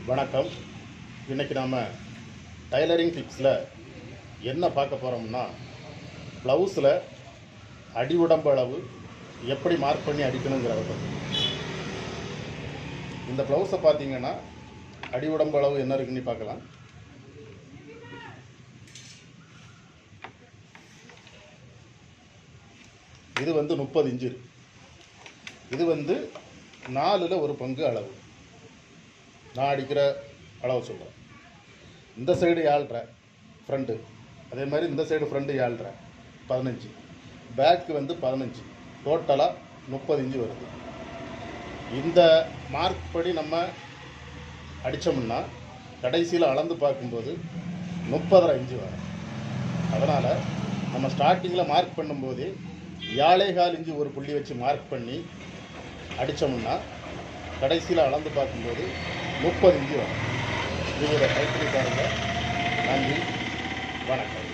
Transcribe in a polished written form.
வணக்கம். இன்றைக்கி நாம் டைலரிங் டிப்ஸில் என்ன பார்க்க போகிறோம்னா, ப்ளவுஸில் அடி உடம்பு அளவு எப்படி மார்க் பண்ணி அடிக்கணுங்கிறத பற்றி. இந்த ப்ளவுஸை பார்த்தீங்கன்னா அடி உடம்பு அளவு என்ன இருக்குன்னு பார்க்கலாம். இது 30 இன்ச்சு இருக்கு. இது 4ல் 1 பங்கு அளவு. நான் அடிக்கிற அளவு சொல்கிறேன். இந்த சைடு 7.5 ஃப்ரண்ட்டு, அதே மாதிரி இந்த சைடு ஃப்ரண்ட்டு 7.5 15, பேக்கு 15, டோட்டலாக 30 இன்ச்சு வருது. இந்த மார்க் படி நம்ம அடித்தோம்னா கடைசியில் அளந்து பார்க்கும்போது 30.5 இன்ச்சு வரும். அதனால் நம்ம ஸ்டார்டிங்கில் மார்க் பண்ணும்போது 7.25 இன்ச்சு ஒரு புள்ளி வச்சு மார்க் பண்ணி அடித்தோம்னா கடைசியில் அளந்து பார்க்கும்போது 30 இன்ச்சு வரும். இதோட டைப் பண்ணி பாருங்கள். நன்றி, வணக்கம்.